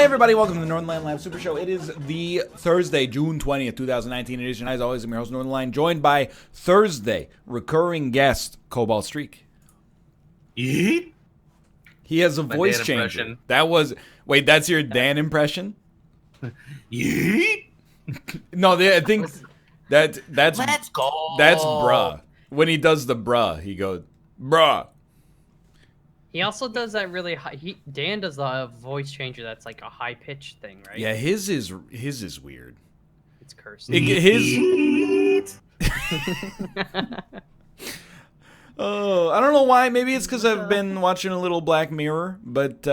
everybody, welcome to the Northernlion Live Super Show. It is the Thursday, June 20th, 2019 edition. As always, I'm your host, Northernlion, joined by Thursday recurring guest, Cobalt Streak. Yeet? He has a voice changer. Impression. That was... Wait, that's your Dan impression? Yeet? No, I think that's... Let's go. That's bruh. When he does the bruh, he goes, bruh. He also does that really high. Dan does the voice changer that's like a high pitched thing, right? Yeah, his is weird. It's cursed. His... Oh, I don't know why. Maybe it's because I've been watching a little Black Mirror, but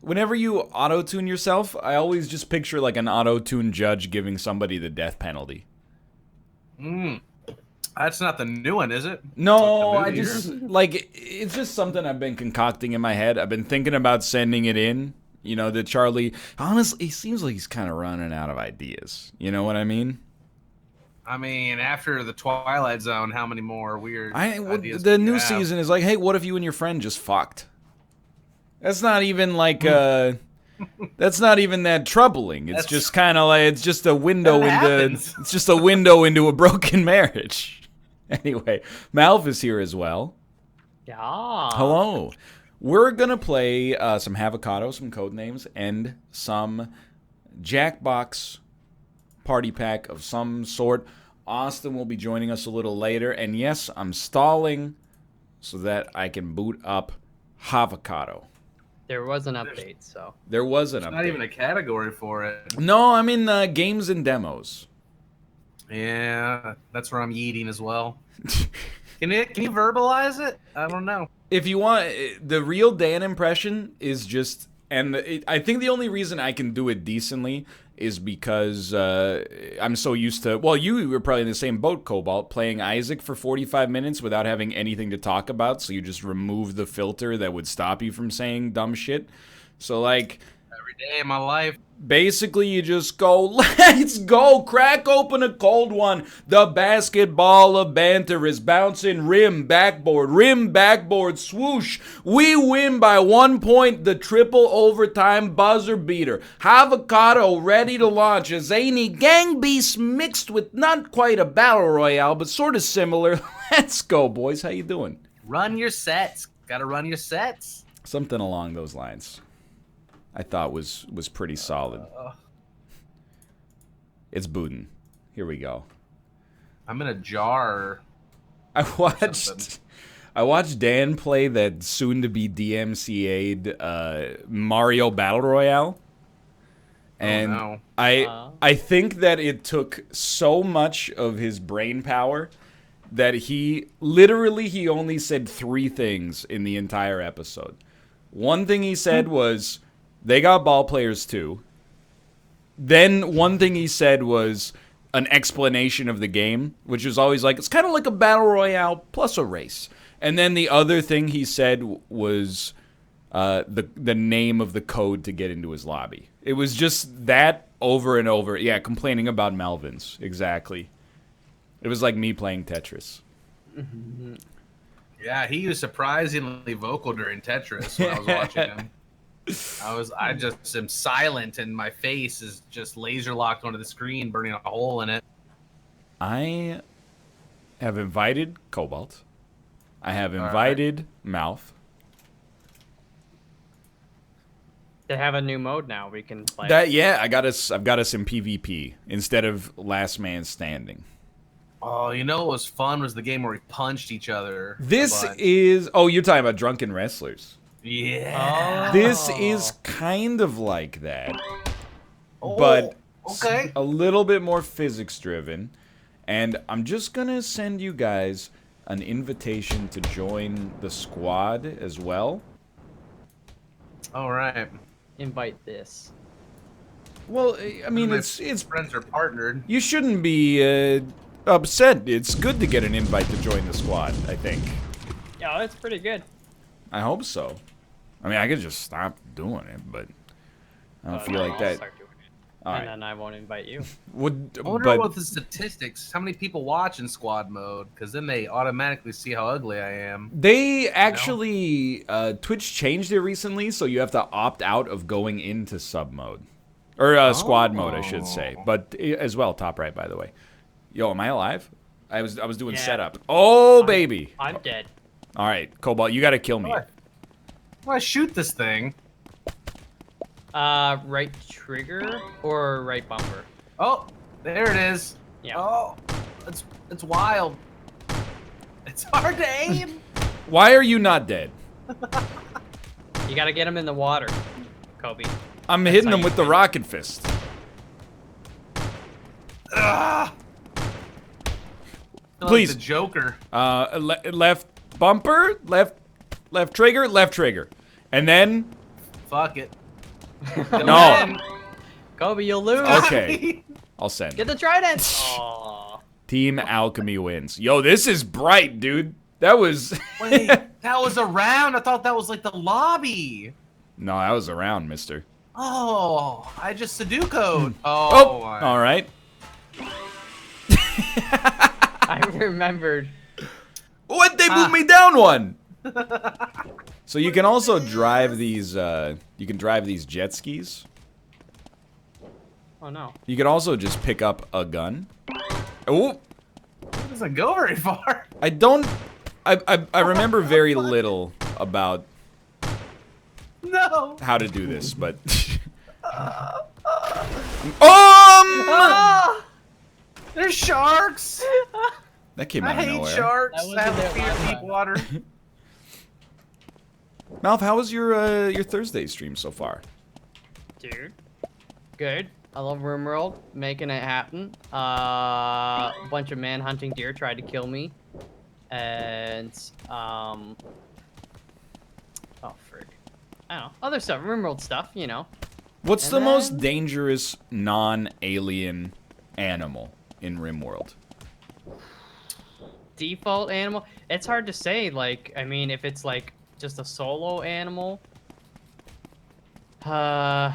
whenever you auto-tune yourself, I always just picture like an auto-tune judge giving somebody the death penalty. That's not the new one, is it? No, Like I just, like, it's just something I've been concocting in my head. I've been thinking about sending it in, you know, to Charlie. Honestly, he seems like he's kind of running out of ideas. You know what I mean? I mean, after the Twilight Zone, how many more weird ideas the do you new have? season is like, hey, what if you and your friend just fucked? That's not even like that's not even that troubling. It's just kind of like it's just a window into a broken marriage. Anyway, Malv is here as well. Yeah. Hello. We're gonna play some Havocado, some Codenames, and some Jackbox party pack of some sort. Austin will be joining us a little later, and yes, I'm stalling so that I can boot up Havocado. There was an update, so. There was an update. Not even a category for it. No, I'm in games and demos. Yeah, that's where I'm yeeting as well. Can you verbalize it? I don't know. If you want, the real Dan impression is just, and I think the only reason I can do it decently is because I'm so used to, well, you were probably in the same boat, Cobalt, playing Isaac for 45 minutes without having anything to talk about, so you just remove the filter that would stop you from saying dumb shit. So, like... Every day of my life. Basically, you just go, let's go, crack open a cold one. The basketball of banter is bouncing rim, backboard, swoosh. We win by 1 point, the triple overtime buzzer beater. Havocado ready to launch a zany gang beast mixed with not quite a battle royale, but sort of similar. Let's go, boys. How you doing? Run your sets. Gotta run your sets. Something along those lines. I thought was pretty solid. It's booting. Here we go. I'm in a jar. I watched Dan play that soon-to-be DMCA'd Mario Battle Royale. And no. I think that it took so much of his brain power that he only said 3 things in the entire episode. One thing he said was... They got ball players too. Then one thing he said was an explanation of the game, which was always like, it's kind of like a battle royale plus a race. And then the other thing he said was the name of the code to get into his lobby. It was just that over and over. Yeah, complaining about Melvins. Exactly. It was like me playing Tetris. Yeah, he was surprisingly vocal during Tetris when I was watching him. I just am silent and my face is just laser locked onto the screen, burning a hole in it. I have invited Cobalt. I have invited Mouth. They have a new mode now we can play. I've got us in PvP instead of last man standing. Oh, you know what was fun was the game where we punched each other. This is you're talking about Drunken Wrestlers. Yeah. This is kind of like that, but okay. A little bit more physics driven. And I'm just gonna send you guys an invitation to join the squad as well. All right. Invite this. Well, I mean, it's friends are partnered. You shouldn't be upset. It's good to get an invite to join the squad, I think. Yeah, that's pretty good. I hope so. I mean, I could just stop doing it, but I don't feel like that. All and right. then I won't invite you. Would, I wonder but what the statistics, how many people watch in squad mode, because then they automatically see how ugly I am. they actually Twitch changed it recently, so you have to opt out of going into sub mode or squad mode, I should say. Oh. But as well, top right, by the way. Yo, am I alive? I was doing Yeah. setup. Oh baby. I'm dead. All right, Cobalt, you got to kill me. What? Why shoot this thing? Right trigger or right bumper? Oh, there it is. Yeah. Oh, it's wild. It's hard to aim. Why are you not dead? You gotta get him in the water, Kobe. I'm That's hitting how them you with the win. rocket fist. Ah! Please. Like the Joker. Left bumper, left trigger, and then Fuck it. no. Kobe, you'll lose. Okay, I'll send. Get the trident. Aw. Team Alchemy wins. Yo, this is bright, dude. That was Wait, that was a round. I thought that was like the lobby. no, that was around, Mister. Oh, I just Sudoku'd. Oh, Oh, all right. I remembered. What? They moved me down one. So you can also drive these. You can drive these jet skis. Oh no. You can also just pick up a gun. Oh, It doesn't go very far. I don't. I remember very little about No. how to do this, but. Ah! There's sharks. That came I out of hate nowhere. sharks. That wasn't I have a there fear last of deep time. water. Malf, how was your Thursday stream so far? Dude. Good. I love RimWorld, making it happen. A bunch of man-hunting deer tried to kill me. And, oh, frig. I don't know. Other stuff, RimWorld stuff, you know. What's And the most then- dangerous non-alien animal in RimWorld? Default animal. It's hard to say, like, I mean, if it's, like, just a solo animal. I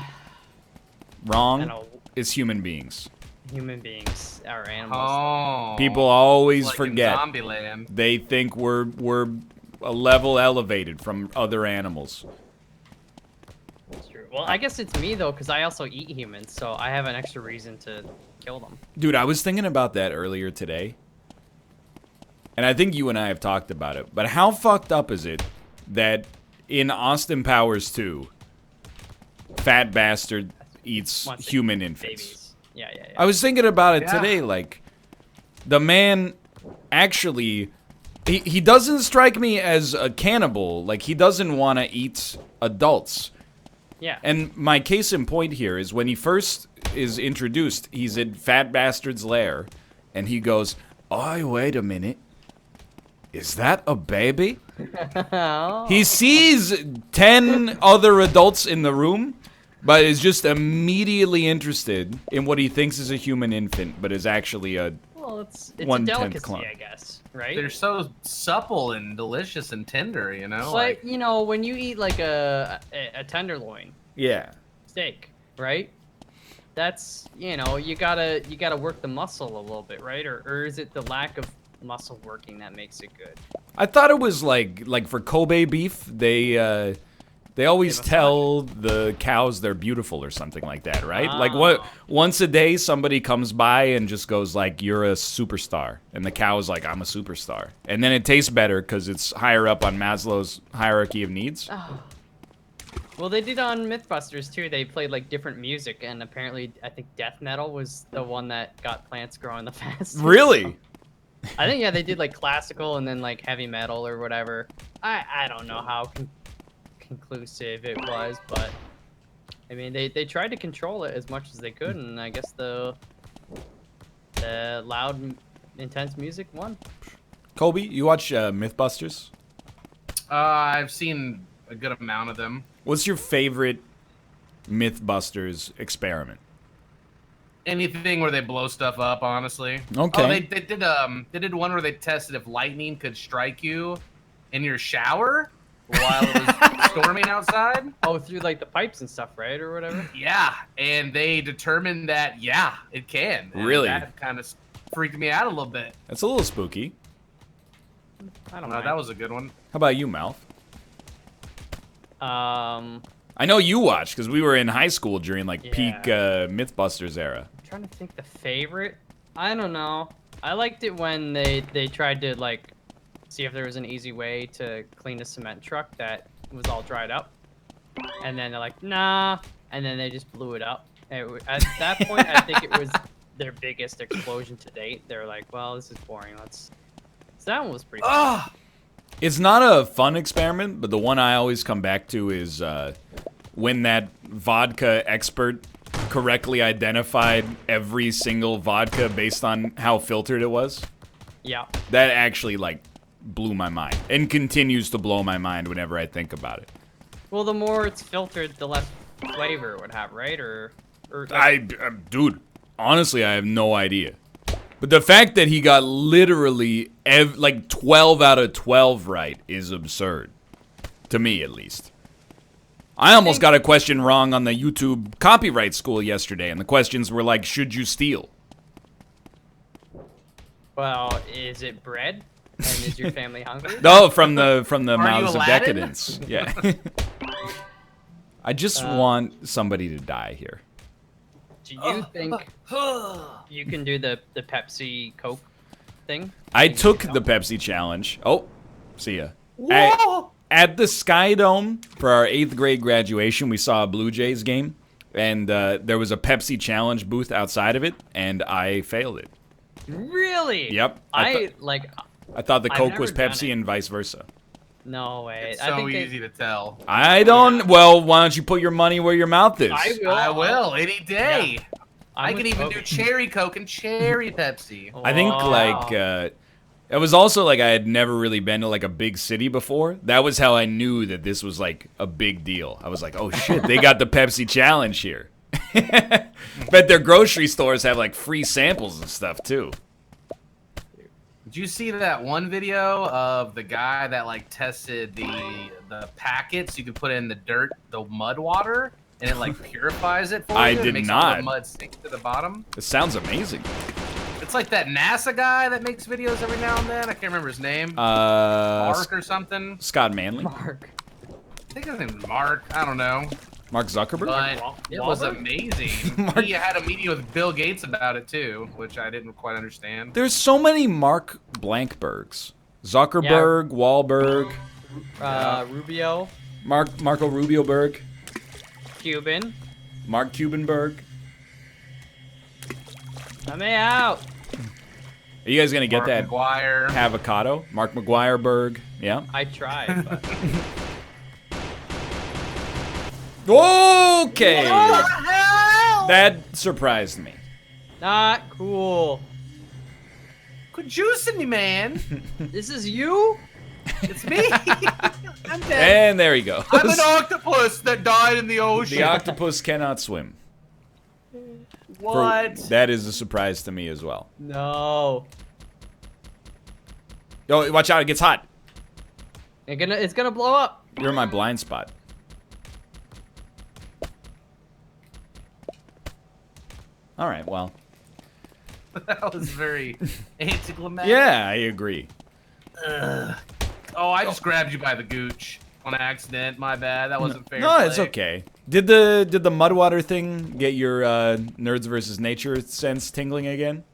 Wrong. don't know. It's human beings. Human beings are animals. Oh. People always like forget. In Zombieland. They think we're a level elevated from other animals. That's true. Well, I guess it's me, though, because I also eat humans, so I have an extra reason to kill them. Dude, I was thinking about that earlier today. And I think you and I have talked about it. But how fucked up is it that in Austin Powers 2, Fat Bastard eats Wants to human eat infants? Babies. Yeah. I was thinking about it Yeah. today, like, the man actually, he doesn't strike me as a cannibal. Like, he doesn't want to eat adults. Yeah. And my case in point here is when he first is introduced, he's in Fat Bastard's lair, and he goes, "Oh, wait a minute. Is that a baby?" Oh. He sees 10 other adults in the room, but is just immediately interested in what he thinks is a human infant, but is actually a... Well, it's a 1/10 delicacy, clone. I guess, right? They're so supple and delicious and tender, you know? But you know, when you eat like a tenderloin Yeah. steak, right? That's, you know, you gotta work the muscle a little bit, right? Or is it the lack of muscle working that makes it good? I thought it was like for Kobe beef, they always massage tell the cows they're beautiful or something like that, right? Like Oh. once a day somebody comes by and just goes like, "You're a superstar," and the cow is like, "I'm a superstar," and then it tastes better because it's higher up on Maslow's hierarchy of needs. Oh. Well, they did on Mythbusters too. They played like different music, and apparently, I think death metal was the one that got plants growing the fastest. Really? I think, yeah, they did like classical and then like heavy metal or whatever. I don't know how conclusive it was, but I mean, they tried to control it as much as they could, and I guess the loud, intense music won. Kobe, you watch Mythbusters? I've seen a good amount of them. What's your favorite Mythbusters experiment? Anything where they blow stuff up, honestly. Okay. Oh, they did one where they tested if lightning could strike you in your shower. while it was storming outside. Oh, through like the pipes and stuff, right, or whatever. Yeah, and they determined that it can. And Really? That kind of freaked me out a little bit. That's a little spooky. I don't No, know. that was a good one. How about you, Mouth? I'm I know you watched because we were in high school during like Yeah. peak Mythbusters era. trying to think the favorite. I don't know. I liked it when they tried to like see if there was an easy way to clean a cement truck that was all dried up, and then they're like, nah, and then they just blew it up. At that point, I think it was their biggest explosion to date. They're like, well, this is boring. So that one was pretty fun. Oh, It's not a fun experiment, but the one I always come back to is when that vodka expert correctly identified every single vodka based on how filtered it was. Yeah. That actually like blew my mind and continues to blow my mind whenever I think about it. Well, the more it's filtered, the less flavor it would have, right? Or like, Dude, honestly, I have no idea. But the fact that he got literally like 12 out of 12 right is absurd. To me, at least. I almost got a question wrong on the YouTube copyright school yesterday, and the questions were like, should you steal? well, is it bread? And is your family hungry? No, from the you mouths of Aladdin? decadence. Yeah. I just want somebody to die here. Do you think you can do the Pepsi Coke thing? I took the Pepsi challenge. Oh, see ya. whoa! At the Sky Dome for our 8th grade graduation, we saw a Blue Jays game, and there was a Pepsi challenge booth outside of it, and I failed it. Really? Yep. I thought the I've Coke never was done Pepsi it. and vice versa. No way. It's I so think easy to tell. I don't. Well, why don't you put your money where your mouth is? I will any day. I I'm can with even do Coke. cherry Coke and cherry Pepsi. I think Wow. like it was also like I had never really been to like a big city before. That was how I knew that this was like a big deal. I was like, oh shit, they got the Pepsi challenge here. Bet their grocery stores have like free samples and stuff too. Did you see that one video of the guy that like tested the packets you could put in the mud water, and it like purifies it for you? I and did makes all not. the mud sink to the bottom. It sounds amazing. It's like that NASA guy that makes videos every now and then. I can't remember his name. Mark Mark or something. Scott Manley, Mark. I think his name's Mark. I don't know. Mark Zuckerberg. But it was Wahlberg? amazing. He had a meeting with Bill Gates about it too, which I didn't quite understand. There's so many Mark Blankbergs. Zuckerberg, Wahlberg, Rubio, Marco Rubioberg, Cuban. Mark Cubanberg. Let me out. Are you guys gonna get Mark that McGuire. avocado? Mark McGuireberg. Yeah. I tried. But... Okay. hell? That surprised me. Not cool. Quit juicing me, man. This is you? It's me. I'm dead. And there he goes. I'm an octopus that died in the ocean. The octopus cannot swim. What? That is a surprise to me as well. No. Oh, watch out, it gets hot. It's gonna blow up. You're in my blind spot. All right, well. That was very anticlimactic. Yeah, I agree. Oh, I just grabbed you by the gooch on accident. My bad. That wasn't fair. No, play. it's okay. Did the Mudwater thing get your Nerds versus Nature sense tingling again?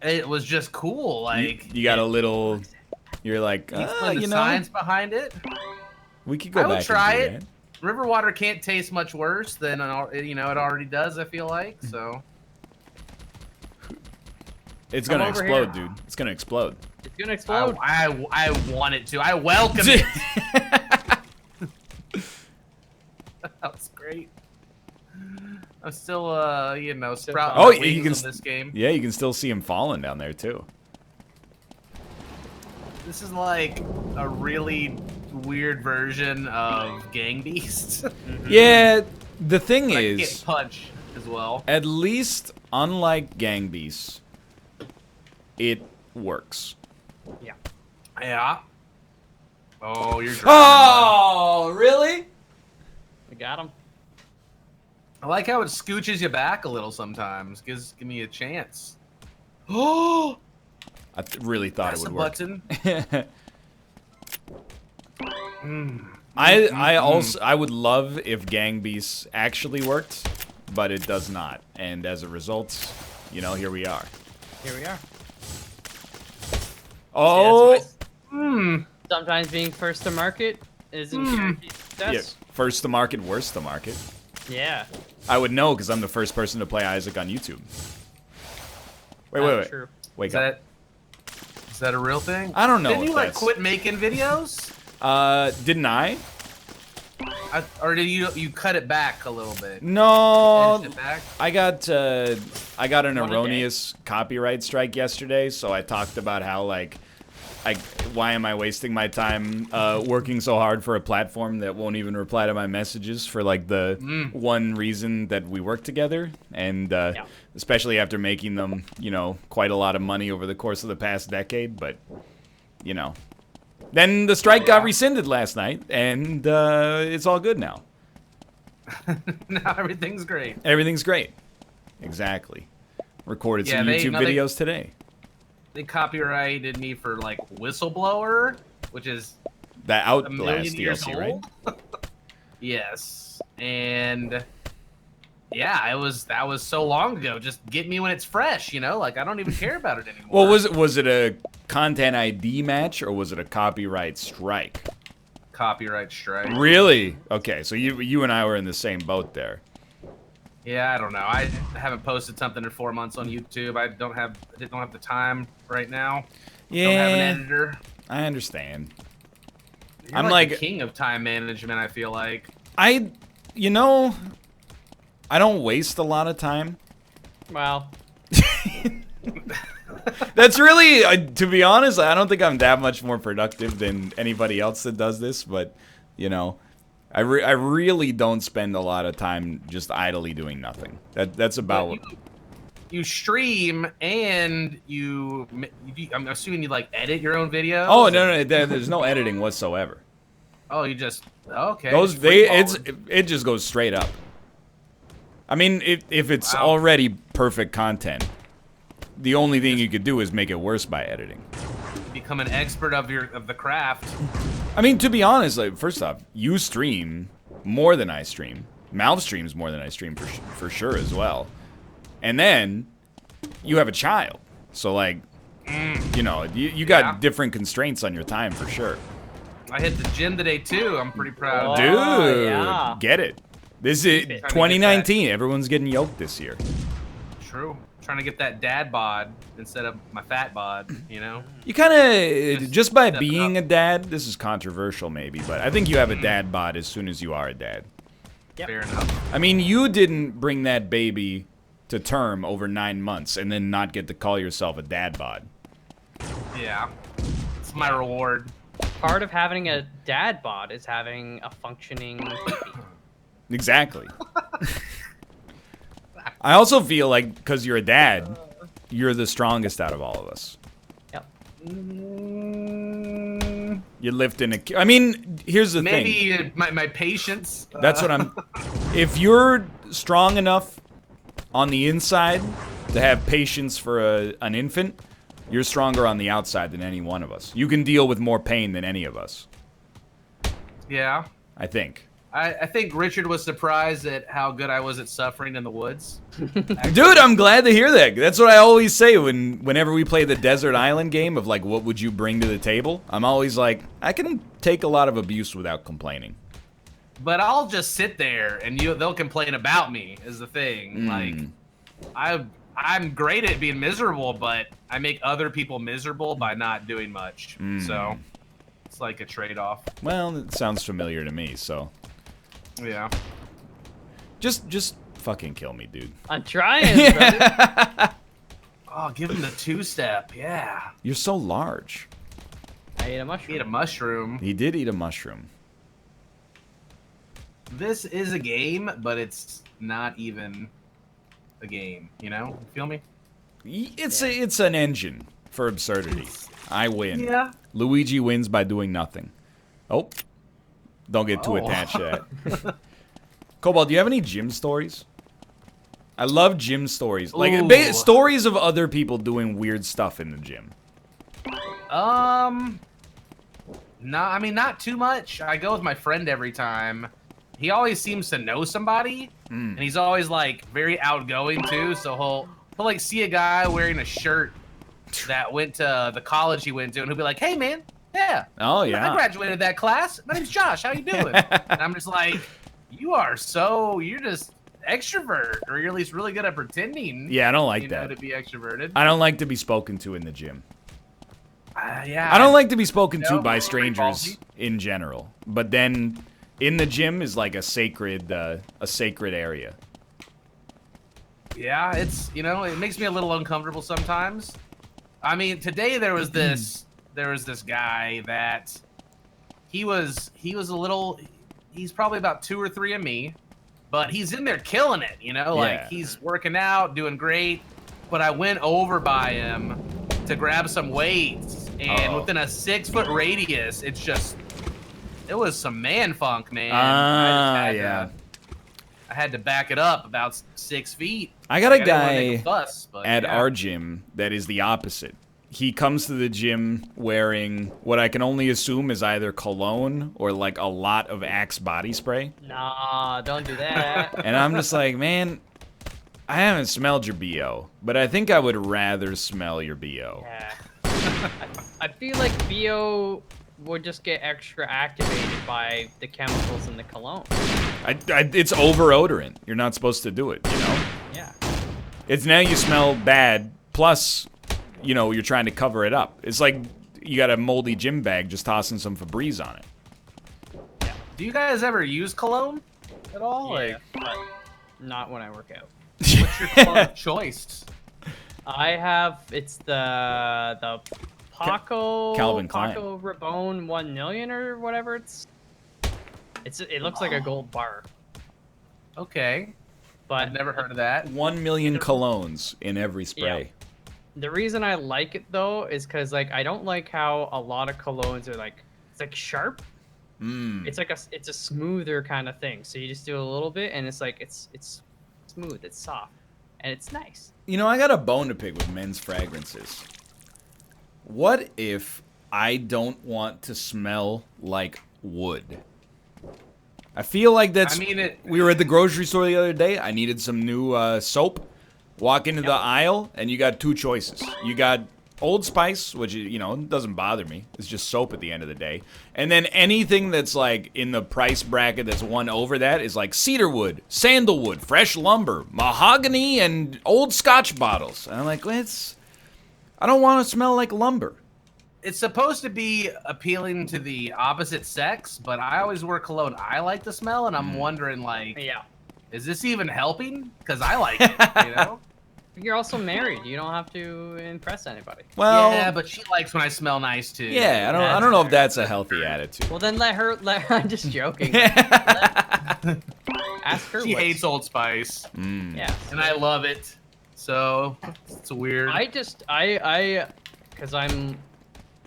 It was just cool. Like You got a little. You're like, you explain the you know, science behind it. we could go I back. would and try do it. that. River water can't taste much worse than it already does. I feel like so. It's Come gonna over explode, here. dude. It's gonna explode. It's gonna explode. I want it to. I welcome it. That was great. I'm still, sprouting Oh, my you wings can on this game. Yeah, you can still see him falling down there too. This is like a really weird version of Gang Beasts. Yeah, the thing I can is, get punch as well. at least unlike Gang Beasts, it works. Yeah. Yeah. Oh, you're driving. Oh, really? We got him. I like how it scooches you back a little sometimes. Give me a chance. Oh, I really thought that's it a would work. button. I would love if Gang Beasts actually worked, but it does not. And as a result, you know, here we are. Here we are. Oh, Sometimes being first to market isn't guaranteed yeah. success. First to market, worst to market. Yeah. I would know because I'm the first person to play Isaac on YouTube. Wait. True. Wake up. Is that a real thing? I don't know. Didn't if you like that's... quit making videos? Didn't I? Or did you cut it back a little bit? No. Edged it back? I got an One a day. erroneous copyright strike yesterday, so I talked about how why am I wasting my time working so hard for a platform that won't even reply to my messages for like the one reason that we work together, and especially after making them, you know, quite a lot of money over the course of the past decade, but you know. Then the strike got rescinded last night, and it's all good now. Now everything's great. Everything's great. Exactly. Recorded some YouTube videos today. They copyrighted me for like Whistleblower, which is That a million Outlast years DLC, right? old. Yes, and yeah, that was so long ago. Just get me when it's fresh, you know. Like I don't even care about it anymore. Well, was it a content ID match or was it a copyright strike? Copyright strike. Really? Okay, so you and I were in the same boat there. Yeah, I don't know. I haven't posted something in 4 months on YouTube. I don't have the time right now. Yeah, Don't have an editor. I understand. You're I'm like like the king of time management. I feel like. you know, I don't waste a lot of time. Well, That's really, to be honest, I don't think I'm that much more productive than anybody else that does this, but, you know, I really don't spend a lot of time just idly doing nothing. That's about... You stream and I'm assuming you, like, edit your own videos? Oh, no, there's no editing whatsoever. Oh, you just... Okay. It just goes straight up. I mean, if it's already perfect content, the only thing you could do is make it worse by editing. Become an expert of the craft. I mean, to be honest, like, first off, you stream more than I stream. Malv streams more than I stream for sure as well. And then you have a child, so like, you know, you got different constraints on your time for sure. I hit the gym today too. I'm pretty proud. Dude, yeah. get it. This is 2019. Everyone's getting yoked this year. True. Trying to get that dad bod instead of my fat bod, you know? You kind of, just by being a dad, this is controversial maybe, but I think you have a dad bod as soon as you are a dad. Yep. Fair enough. I mean, you didn't bring that baby to term over 9 months and then not get to call yourself a dad bod. Yeah. It's my reward. Part of having a dad bod is having a functioning baby. Exactly. I also feel like because you're a dad, you're the strongest out of all of us. Yep. You're lifting a... I mean, here's the thing. Maybe my patience. That's what I'm... If you're strong enough on the inside to have patience for an infant, you're stronger on the outside than any one of us. You can deal with more pain than any of us. Yeah. I think. I think Richard was surprised at how good I was at suffering in the woods. Dude, I'm glad to hear that. That's what I always say whenever we play the Desert Island game of like, what would you bring to the table? I'm always like, I can take a lot of abuse without complaining. But I'll just sit there and they'll complain about me is the thing. Like, I'm great at being miserable, but I make other people miserable by not doing much. So it's like a trade-off. Well, it sounds familiar to me, so. Yeah. Just fucking kill me, dude. I'm trying, brother. Oh, give him the two-step. Yeah. You're so large. I ate a mushroom. He ate a mushroom. He did eat a mushroom. This is a game, but it's not even a game. You know? You feel me? It's an engine for absurdity. I win. Yeah. Luigi wins by doing nothing. Oh, don't get too Oh. attached to that. Cobalt, do you have any gym stories? I love gym stories. Like, Ooh. stories of other people doing weird stuff in the gym. No, I mean, not too much. I go with my friend every time. He always seems to know somebody, and he's always like very outgoing too. So he'll like see a guy wearing a shirt that went to the college he went to, and he'll be like, "Hey, man, yeah, Oh, yeah. I graduated that class. My name's Josh. How you doing?" And I'm just like, you're just extrovert, or you're at least really good at pretending. Yeah, I don't like you that. know, to be extroverted. I don't like to be spoken to in the gym. Yeah. I don't like to be spoken to No, by really strangers ballsy. in general. But then in the gym is like a sacred area. Yeah, it's, it makes me a little uncomfortable sometimes. I mean, today there was this guy that he's probably about 2 or 3 of me, but he's in there killing it, like Yeah. he's working out, doing great. But I went over by him to grab some weights, and within a 6-foot radius, it was some man funk, man. I had to back it up about 6 feet. I got a Like, I didn't wanna guy make a fuss, but at yeah. our gym that is the opposite. He comes to the gym wearing what I can only assume is either cologne or like a lot of Axe body spray. Nah, don't do that. And I'm just like, man, I haven't smelled your BO, but I think I would rather smell your BO. Yeah. I feel like BO would just get extra activated by the chemicals in the cologne. It's over-odorant. You're not supposed to do it, Yeah. It's now you smell bad, plus, you're trying to cover it up. It's like you got a moldy gym bag just tossing some Febreze on it. Do you guys ever use cologne at all? Yeah, but not when I work out. What's your cologne of choice? It's the Paco Calvin Klein. Paco Rabanne 1 million or whatever it looks like a gold bar. Okay, But I've never heard of that. 1 million colognes in every spray. the reason I like it though is because like I don't like how a lot of colognes are like it's like sharp. It's like it's a smoother kind of thing. So you just do a little bit and it's like it's smooth, it's soft, and it's nice. I got a bone to pick with men's fragrances. What if I don't want to smell like wood? I feel like that's... we were at the grocery store the other day. I needed some new soap. Walk into the aisle, and you got 2 choices. You got Old Spice, which, doesn't bother me. It's just soap at the end of the day. And then anything that's, like, in the price bracket that's one over that is, like, cedarwood, sandalwood, fresh lumber, mahogany, and old Scotch bottles. And I'm like, I don't want to smell like lumber. It's supposed to be appealing to the opposite sex, but I always wear cologne I like the smell, and I'm wondering, like, is this even helping? Because I like it, You're also married. You don't have to impress anybody. Well, yeah, but she likes when I smell nice too. Yeah, I don't know if that's a healthy attitude. Well, then let her. I'm just joking. Ask her. She hates Old Spice. Yeah. And I love it. So it's weird. Because I'm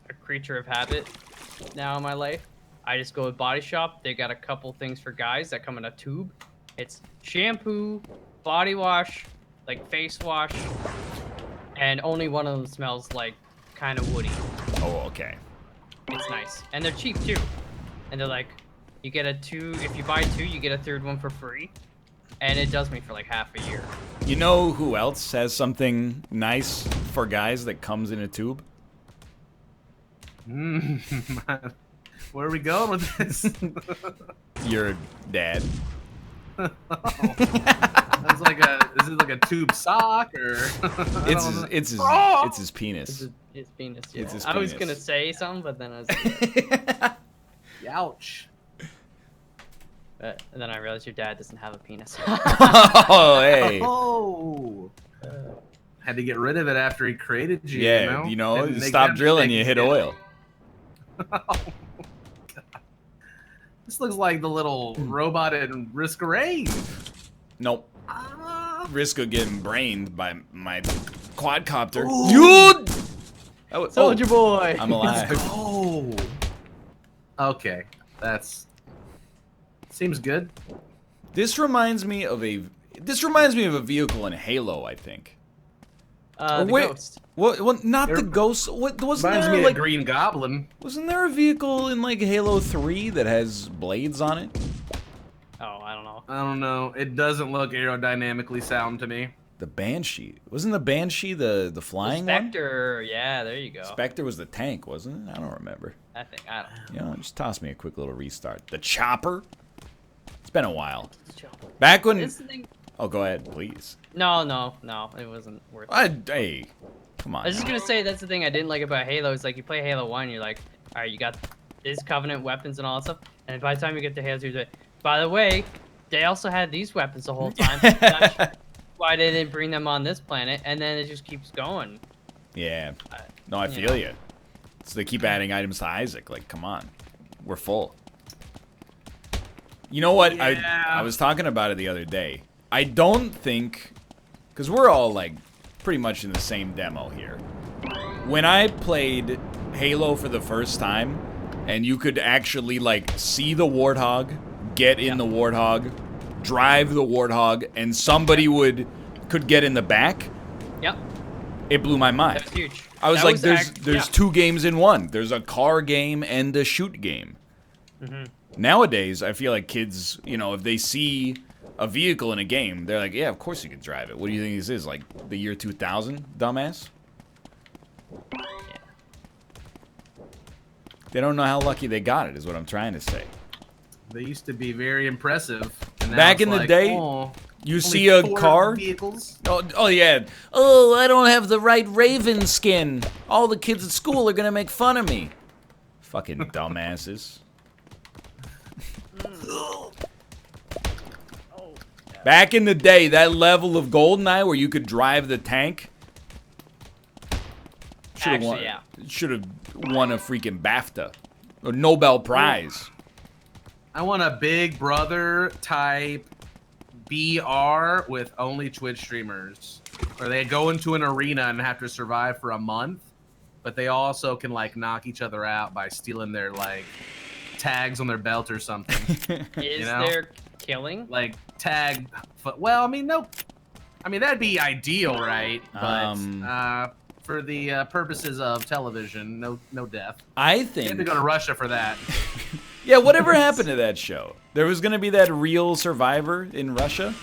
a creature of habit now in my life. I just go to Body Shop. They got a couple things for guys that come in a tube. It's shampoo, body wash, like face wash, and only one of them smells like kind of woody. Oh, okay. It's nice, and they're cheap too. And they're like, you get a 2. If you buy 2, you get a 3rd one for free. And it does me for like half a year. You know who else has something nice for guys that comes in a tube? Where are we going with this? Your dad. That's like is it like a tube sock or? It's his penis. His penis. Yeah. It's his I was penis. gonna say something, but then I was like, Ouch. and then I realized your dad doesn't have a penis. Oh, hey. Oh. Had to get rid of it after he created you. Yeah, Didn't make stop that drilling, mistake you hit again. oil. Oh, God. This looks like the little robot in Risk of Rain. Nope. Ah. Risk of getting brained by my quadcopter. Ooh. Dude! Soldier boy. I'm alive. Oh. Okay, that's seems good. This reminds me of a vehicle in Halo, I think. The wait, ghost. what? Not the ghost. What wasn't Reminds there me like? of Green Goblin. Wasn't there a vehicle in like Halo 3 that has blades on it? Oh, I don't know. I don't know. It doesn't look aerodynamically sound to me. The Banshee. Wasn't the Banshee the flying one? Spectre. Yeah, there you go. Spectre was the tank, wasn't it? I don't remember. I think I don't know. You know, just toss me a quick little restart. The chopper. It's been a while. Back when. This thing. Oh, go ahead, please. No, it wasn't worth it. Hey, come on. I was just gonna say that's the thing I didn't like about Halo. Is like you play Halo 1, you're like, all right, you got this Covenant weapons and all that stuff, and by the time you get to Halo 2, you're like, by the way, they also had these weapons the whole time. Not sure why they didn't bring them on this planet, and then it just keeps going. Yeah. No, I feel you. So they keep adding items to Isaac. Like, come on, we're full. You know what? Yeah. I was talking about it the other day. I don't think, because we're all like pretty much in the same demo here. When I played Halo for the first time, and you could actually like see the Warthog, get in the Warthog, drive the Warthog, and somebody could get in the back. Yep. It blew my mind. That was huge. I was That like, there's two games in one. There's a car game and a shoot game. Nowadays, I feel like kids, you know, if they see a vehicle in a game, they're like, yeah, of course you can drive it. What do you think this is, like the year 2000, dumbass? Yeah. They don't know how lucky they got it, is what I'm trying to say. They used to be very impressive. And now Back it's in the like, day, oh, you only see a 4 car. vehicles. Oh, yeah. Oh, I don't have the right Raven skin. All the kids at school are gonna make fun of me. Fucking dumbasses. Back in the day, that level of GoldenEye where you could drive the tank should have won a freaking BAFTA or Nobel Prize. I want a Big Brother type BR with only Twitch streamers, where they go into an arena and have to survive for a month, but they also can like knock each other out by stealing their like tags on their belt or something. Is there killing? Like tag? Well, I mean, no. I mean that'd be ideal, right? But for the purposes of television, no death. I You think. have to go to Russia for that. Yeah, whatever happened to that show? There was gonna be that real Survivor in Russia.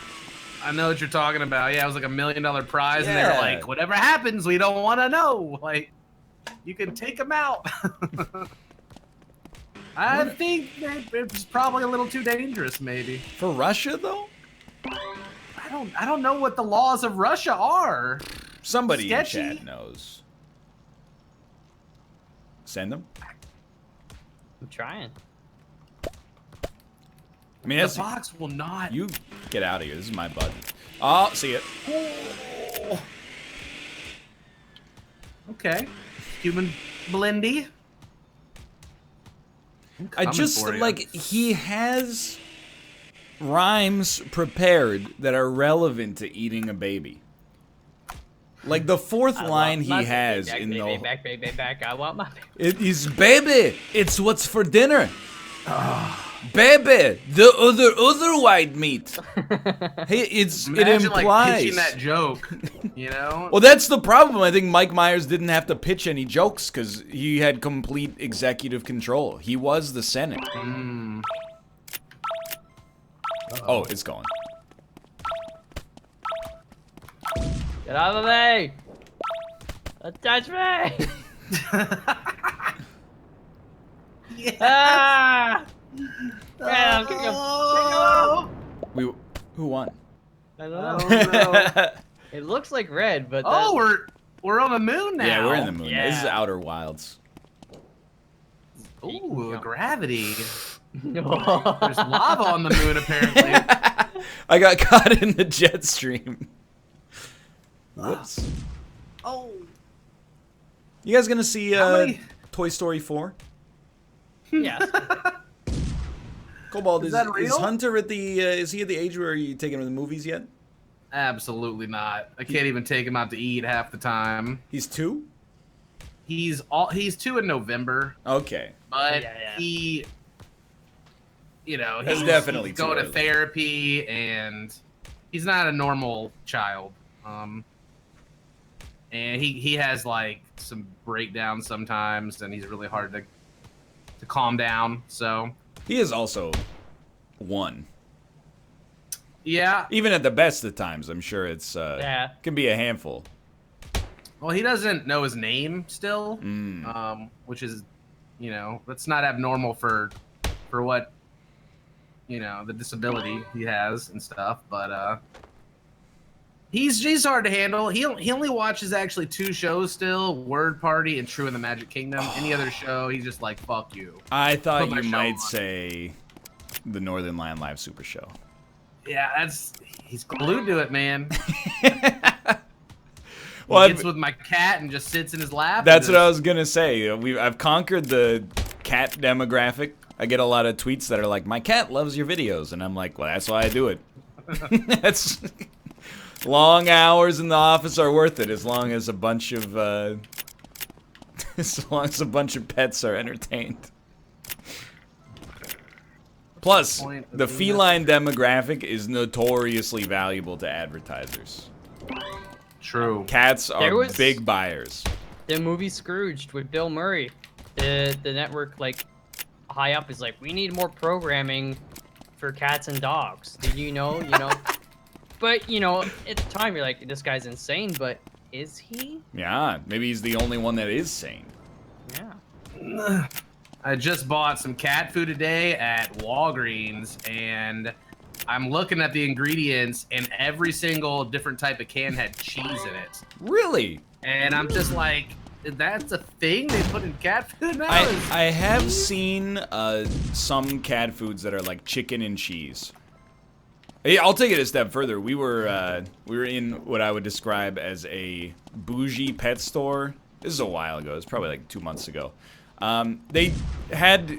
I know what you're talking about. Yeah, it was like $1 million prize, and they Yeah. were like, "Whatever happens, we don't want to know. Like, you can take them out." I think that it was probably a little too dangerous, maybe. For Russia, though? I don't know what the laws of Russia are. Somebody Sketchy. in chat knows. Send them? I'm trying. I mean, The that's... box will not. You get out of here. This is my button. Oh, see it. Okay. Human blendy. I just, like, he has rhymes prepared that are relevant to eating a baby. Like, the fourth line he has in the... Back, I want my baby. It is baby. It's what's for dinner. Baby, the other white meat. Hey, it Imagine, implies. like, pitching that joke, you know? Well, that's the problem. I think Mike Myers didn't have to pitch any jokes because he had complete executive control. He was the Senate. Oh, it's going. Get out of the way! Don't touch me! Yeah. Ah! Yeah, kick him. Who won? I I don't don't know. know. It looks like red, but Oh, we're on the moon now. Yeah, we're in the moon. Yeah. This is Outer Wilds. Ooh, gravity. No. There's lava on the moon, apparently. I got caught in the jet stream. Whoops. Oh. You guys gonna see How many- Toy Story 4? Yes. Cobalt, Is that is real? Hunter at the is he at the age where you taking him to the movies yet? Absolutely not. I can't even take him out to eat half the time. He's 2? He's 2 in November, Okay. but Yeah. he, That's definitely he's too going to early. therapy, and he's not a normal child. And he has like some breakdowns sometimes, and he's really hard to calm down. So He is also 1. yeah, Even at the best of times, I'm sure it's Yeah. can be a handful. well, he doesn't know his name still, which is, that's not abnormal for what, the disability he has and stuff. But he's hard to handle. He only watches actually 2 shows still: Word Party and True in the Magic Kingdom. Any other show, he's just like, fuck you. I thought Put my you show might on. say the Northernlion Live Super Show. Yeah, he's glued to it, man. Well, He gets with my cat and just sits in his lap. That's and what I was gonna say. I've conquered the cat demographic. I get a lot of tweets that are like, "My cat loves your videos," and I'm like, "Well, that's why I do it." That's long hours in the office are worth it as long as a bunch of pets are entertained. Plus, point of the being feline demographic is notoriously valuable to advertisers. True. Cats There are was- big buyers. The movie Scrooged with Bill Murray. The network, like, high up is like, we need more programming for cats and dogs. Did you know? But, at the time, you're like, this guy's insane, but is he? Yeah, maybe he's the only one that is sane. Yeah. I just bought some cat food today at Walgreens, and I'm looking at the ingredients, and every single different type of can had cheese in it. Really? And I'm just like, that's a thing they put in cat food now? I have seen some cat foods that are like chicken and cheese. Hey, I'll take it a step further. We were in what I would describe as a bougie pet store. This is a while ago. It's probably like 2 months ago. They had,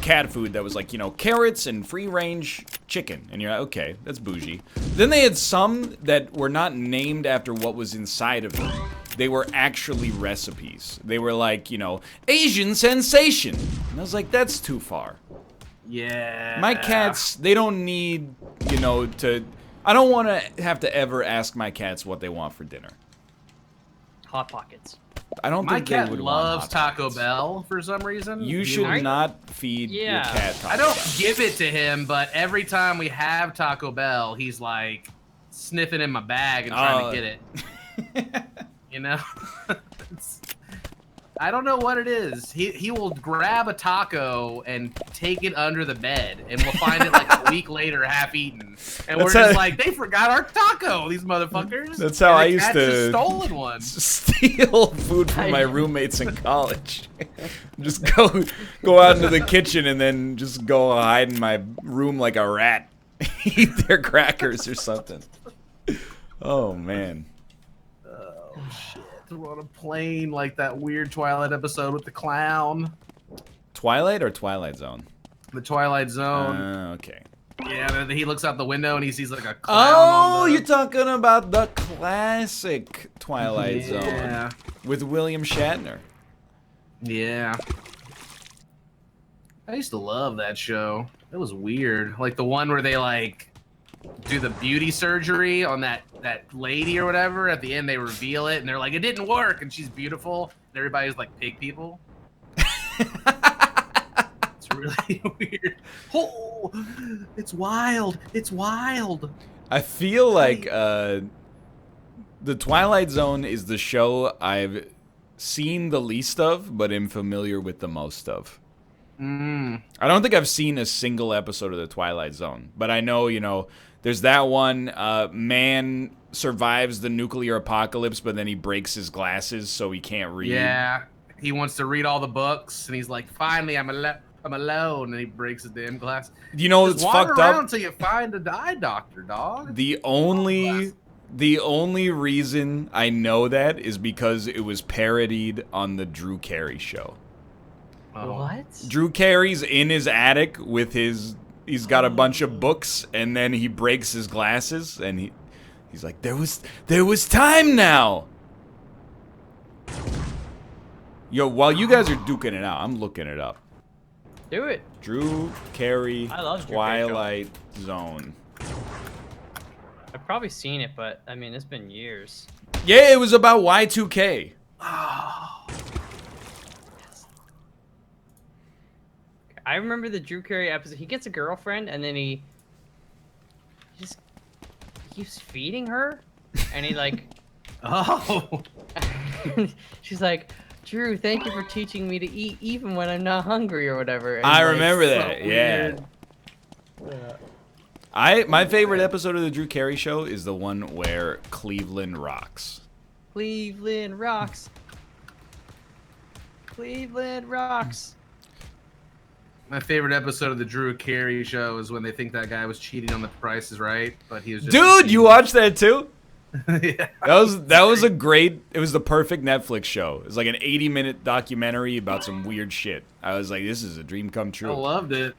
cat food that was like, carrots and free-range chicken. And you're like, okay, that's bougie. Then they had some that were not named after what was inside of them. They were actually recipes. They were like, Asian sensation. And I was like, that's too far. Yeah. My cats, they don't need, I don't want to have to ever ask my cats what they want for dinner. Hot Pockets. I don't My think they cat would loves want Hot Taco Pockets. Bell for some reason. You should Right? not feed your Yeah. cat Taco I don't Bell. give it to him, but every time we have Taco Bell, he's like sniffing in my bag and trying to get it. It's- I don't know what it is. He will grab a taco and take it under the bed, and we'll find it like a week later, half eaten, and we're That's just how- like, they forgot our taco, these motherfuckers. That's how And the I used cat to- just stolen one. Steal food from my roommates in college. Just go out into the kitchen and then just go hide in my room like a rat. Eat their crackers or something. Oh man. Oh shit! We're on a plane like that weird Twilight episode with the clown. Twilight or Twilight Zone? The Twilight Zone. Okay. Yeah, he looks out the window and he sees like a clown. Oh, on the... you're talking about the classic Twilight Zone Yeah. with William Shatner. Yeah. I used to love that show. It was weird. Like the one where they like do the beauty surgery on that lady or whatever. At the end they reveal it and they're like, it didn't work, and she's beautiful. And everybody's like pig people. It's really weird. Oh, it's wild. It's wild. I feel like the Twilight Zone is the show I've seen the least of, but am familiar with the most of. I don't think I've seen a single episode of the Twilight Zone, but I know, there's that one, man survives the nuclear apocalypse, but then he breaks his glasses so he can't read. Yeah. He wants to read all the books, and he's like, finally, I'm alone, and he breaks his damn glass. You know Just what's wander fucked around up? until you find a eye doctor, dog. The only reason I know that is because it was parodied on the Drew Carey show. Oh. What? Drew Carey's in his attic with he's got a bunch of books, and then he breaks his glasses, and he's like, there was time now. Yo, while you guys are duking it out, I'm looking it up. Do it. Drew Carey I love Drew Carey Twilight Zone. I've probably seen it, but I mean, it's been years. Yeah, it was about Y2K. I remember the Drew Carey episode. He gets a girlfriend, and then he just keeps feeding her, and he like, Oh. she's like, Drew, thank you for teaching me to eat even when I'm not hungry or whatever. And I like, remember so that. Yeah. weird. My favorite episode of the Drew Carey show is the one where Cleveland rocks. Cleveland rocks. Cleveland rocks. My favorite episode of the Drew Carey show is when they think that guy was cheating on The Price is Right, but he was just Dude, you watched that too? Yeah. That was a great. It was the perfect Netflix show. It was like an 80-minute documentary about some weird shit. I was like, this is a dream come I true. loved it.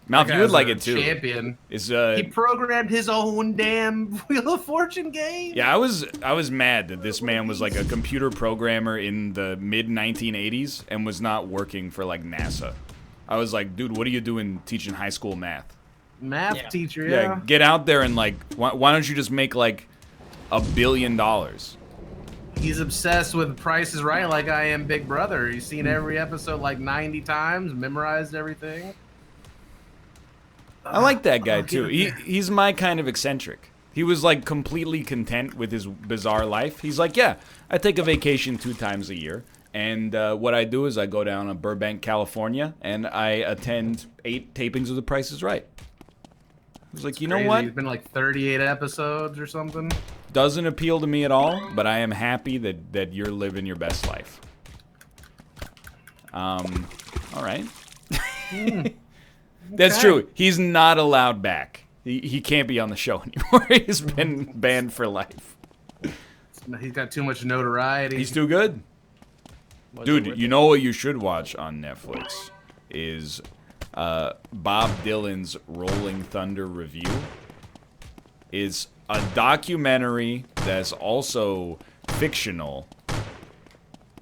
Malf, That you would guy's like a it too. Champion. It's He programmed his own damn Wheel of Fortune game. yeah, I was mad that this man was like a computer programmer in the mid 1980s and was not working for like NASA. I was like, dude, what are you doing teaching high school math? Math teacher, Yeah, yeah. get out there and like, why don't you just make like $1 billion? He's obsessed with Price is Right like I am Big Brother. He's seen every episode like 90 times, memorized everything. I like that guy too. He's my kind of eccentric. He was like completely content with his bizarre life. He's like, yeah, I take a vacation 2 times a year. And what I do is I go down to Burbank, California, and I attend 8 tapings of The Price is Right. I was like, you know Crazy. what? He's been like 38 episodes or something. Doesn't appeal to me at all, but I am happy that you're living your best life. All right. That's true. He's not allowed back. He can't be on the show anymore. He's been banned for life. He's got too much notoriety. He's too good. Dude, you know what you should watch on Netflix is Bob Dylan's Rolling Thunder Review. Is a documentary that's also fictional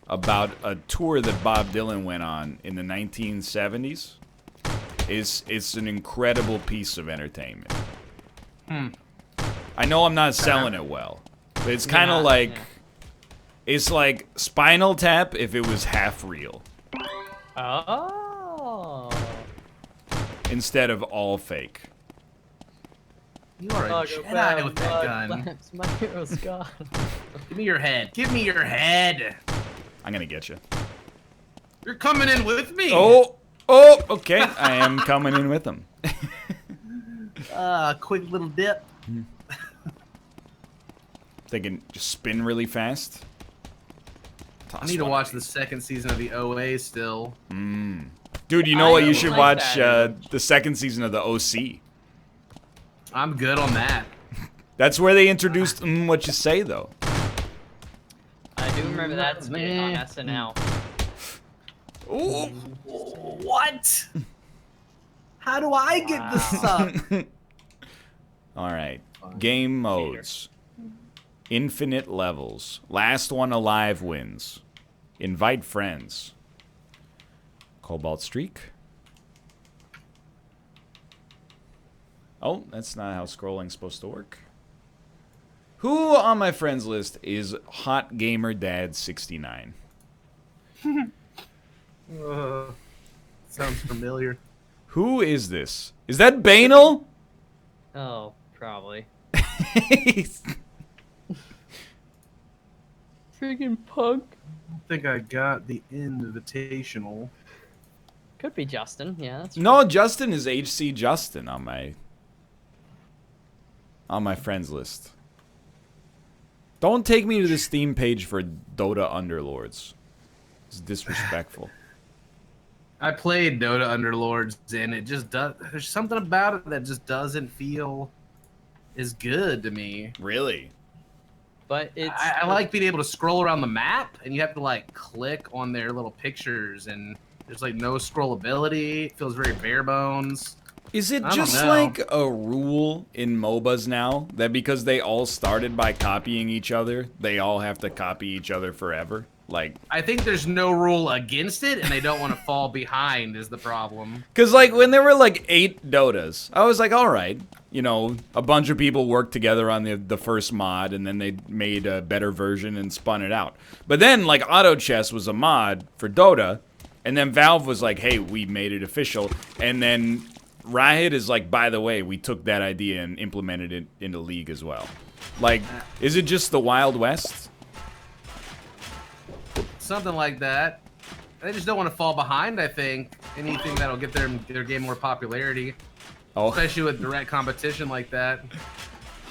about a tour that Bob Dylan went on in the 1970s. It's an incredible piece of entertainment. I know I'm not selling it well, but it's kind of like... Yeah. It's like Spinal Tap if it was half real. Oh. instead of all fake. You are a Jedi with that gun. My hero's gone. Give me your head. Give me your head. I'm gonna get you. You're coming in with me. Oh, okay. I am coming in with them. Quick little dip. Thinking, just spin really fast. I need to watch the second season of the OA still. Dude, you know what? You don't should like watch that. the second season of the OC. I'm good on that. That's where they introduced What You Say, though. I do remember that skit on SNL. Ooh. What? How do I get this up? All right. Game modes. Infinite levels. Last one alive wins. Invite friends. Cobalt Streak. Oh, that's not how scrolling's supposed to work. Who on my friends list is Hot Gamer Dad 69? Sounds familiar. Who is this? Is that Banal? Oh, probably. Freaking punk. I think I got the invitational. Could be Justin, yeah. That's No, Justin is HC Justin on my friends list. Don't take me to the Steam page for Dota Underlords. It's disrespectful. I played Dota Underlords, and it just does. There's something about it that just doesn't feel as good to me. Really? But it's I like being able to scroll around the map, and you have to like click on their little pictures, and there's like no scrollability. It feels very bare bones. Is it I don't just know. like a rule in MOBAs now that because they all started by copying each other, they all have to copy each other forever? Like, I think there's no rule against it, and they don't want to fall behind is the problem. because, like, when there were, like, 8 Dotas, I was like, all right. You know, a bunch of people worked together on the first mod, and then they made a better version and spun it out. But then, like, Auto Chess was a mod for Dota, and then Valve was like, hey, we made it official. And then Riot is like, by the way, we took that idea and implemented it into League as well. Like, is it just the Wild West? Something like that. They just don't want to fall behind, I think. Anything that'll get their game more popularity. Oh, Especially with direct competition like that.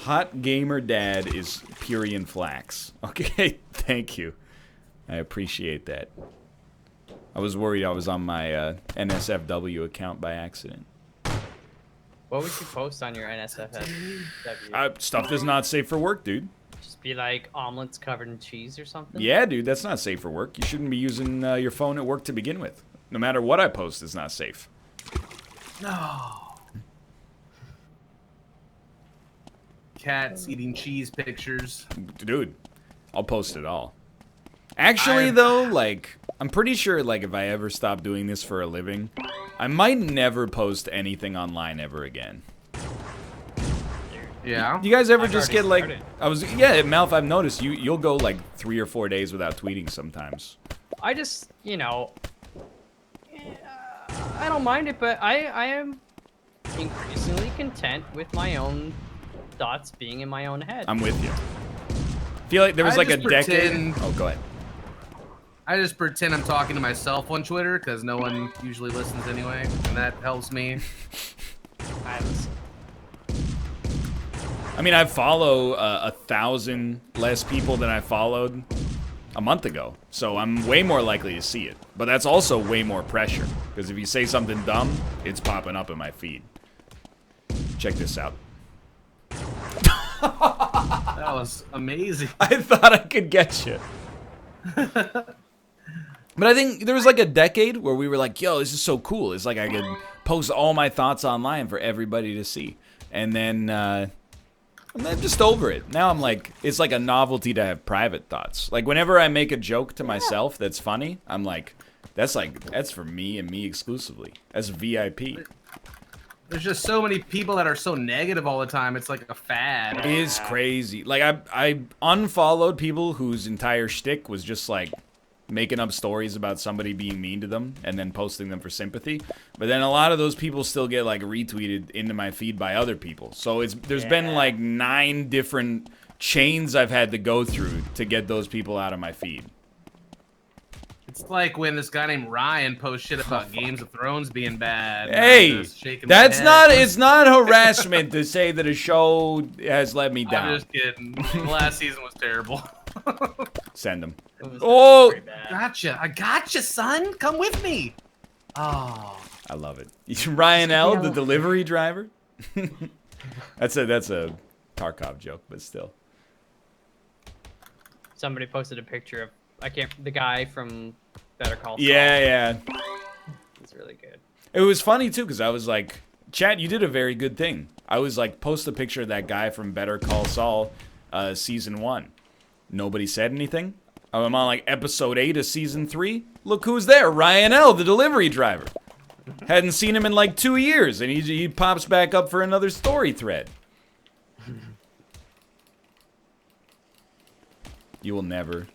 Hot Gamer Dad is Purian Flax. Okay, thank you. I appreciate that. I was worried I was on my NSFW account by accident. What would you post on your NSFW? Stuff that's not safe for work, dude. Just be like omelets covered in cheese or something? Yeah, dude, that's not safe for work. You shouldn't be using your phone at work to begin with. No matter what I post, it's not safe. No. Cats eating cheese pictures. Dude, I'll post it all. Actually, though, like, I'm pretty sure, like, if I ever stop doing this for a living, I might never post anything online ever again. Yeah. Do you guys ever I've just already get, like... Yeah, Malf, I've noticed you'll go, like, 3 or 4 days without tweeting sometimes. I just, you know... I don't mind it, but I am increasingly content with my own thoughts being in my own head. I'm with you. I feel like there was, I like, a just decade... pretend- Oh, go ahead. I just pretend I'm talking to myself on Twitter because no one usually listens anyway, and that helps me. I mean, I follow 1,000 less people than I followed a month ago, so I'm way more likely to see it. But that's also way more pressure, because if you say something dumb, it's popping up in my feed. Check this out. That was amazing. I thought I could get you. But I think there was like a decade where we were like, yo, this is so cool. It's like I could post all my thoughts online for everybody to see. And then I'm just over it. Now I'm like, it's like a novelty to have private thoughts. Like whenever I make a joke to myself that's funny, I'm like, that's for me and me exclusively. That's VIP. There's just so many people that are so negative all the time. It's like a fad. It is crazy. Like I unfollowed people whose entire shtick was just like making up stories about somebody being mean to them and then posting them for sympathy. But then a lot of those people still get like retweeted into my feed by other people. So there's been like 9 different chains I've had to go through to get those people out of my feed. It's like when this guy named Ryan posts shit about Games of Thrones being bad. Hey, it's not harassment to say that a show has let me down. I'm just kidding. The last season was terrible. Send them. Oh, Gotcha. I gotcha, son. Come with me. Oh. I love it. Ryan L, the delivery driver. That's a Tarkov joke, but still. Somebody posted a picture of the guy from Better Call Saul. Yeah. It's really good. It was funny too, because I was like, chat, you did a very good thing. I was like, post a picture of that guy from Better Call Saul, season 1. Nobody said anything. I'm on like episode 8 of season 3. Look who's there, Ryan L, the delivery driver. Hadn't seen him in like 2 years, and he pops back up for another story thread. You will never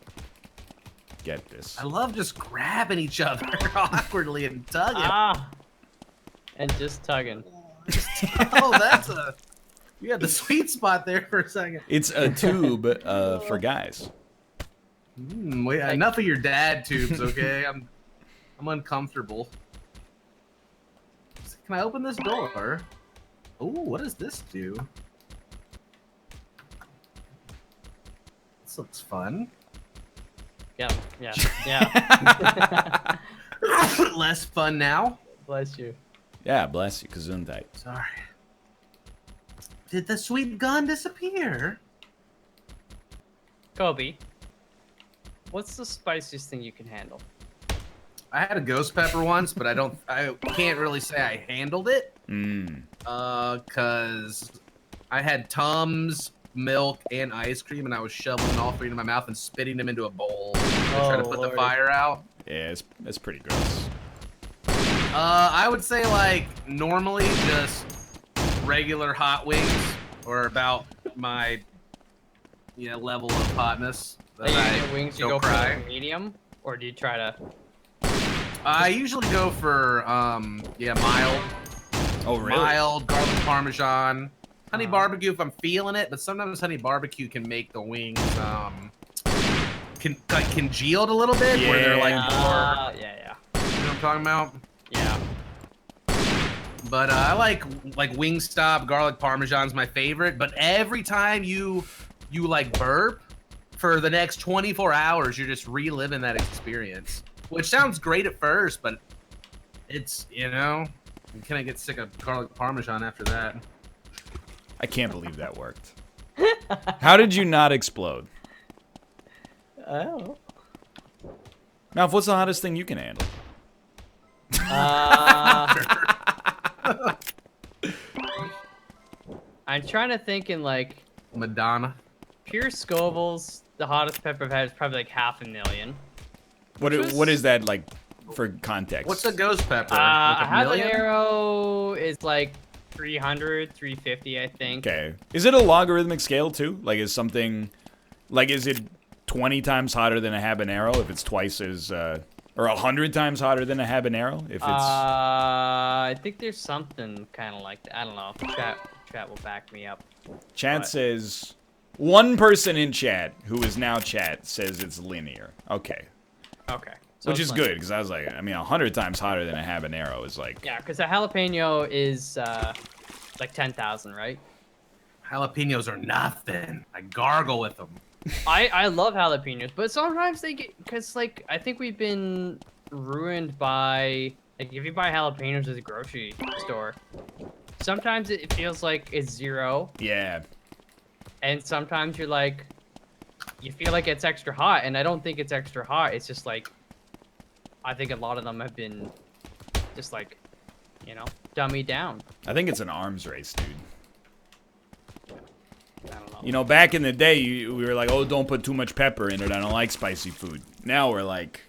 get this. I love just grabbing each other awkwardly and tugging. And just tugging. Oh, you had the sweet spot there for a second. It's a tube for guys. Wait, enough of your dad tubes, okay? I'm uncomfortable. Can I open this door? Ooh, what does this do? This looks fun. Yeah. Less fun now. Bless you. Yeah, bless you, Gesundheit. Sorry. Did the sweet gun disappear? Kobe, what's the spiciest thing you can handle? I had a ghost pepper once, but I can't really say I handled it. Cause I had Tums, milk, and ice cream, and I was shoveling all three into my mouth and spitting them into a bowl to try to put the Lordy. fire out. Yeah, it's pretty gross. I would say like normally just regular hot wings, or about my level of hotness. Like you get wings, you go for cry. like medium, or do you try to? I usually go for mild. Oh, really? Mild garlic parmesan, honey barbecue if I'm feeling it, but sometimes honey barbecue can make the wings congealed a little bit, where they're like more. Yeah. You know what I'm talking about? Yeah. But I like Wingstop garlic parmesan's my favorite. But every time you like burp, for the next 24 hours, you're just reliving that experience, which sounds great at first, but it's you kind of get sick of garlic parmesan after that. I can't believe that worked. How did you not explode? Oh. Now, what's the hottest thing you can handle? I'm trying to think in like Madonna. pure Scovilles. The hottest pepper I've had is probably like 500,000. What is that like for context? What's a ghost pepper? Like A habanero is like 300, 350, I think. Okay. Is it a logarithmic scale too? Like is it 20 times hotter than a habanero if it's twice as or 100 times hotter than a habanero if it's I think there's something kind of like that. I don't know. Chat will back me up. Chat says one person in chat who is now chat says it's linear. Okay. Okay. So Which it's is linear. good because I was like, I mean, 100 times hotter than a habanero is like. Yeah, because a jalapeno is like 10,000, right? Jalapenos are nothing. I gargle with them. I love jalapenos, but sometimes they get because like I think we've been ruined by like if you buy jalapenos at the grocery store, sometimes it feels like it's zero, Yeah. and sometimes you feel like it's extra hot, and I don't think it's extra hot. It's just like I think a lot of them have been just like dummied down. I think it's an arms race, dude. I don't know. You know, back in the day, we were like, oh, don't put too much pepper in it. I don't like spicy food. Now we're like,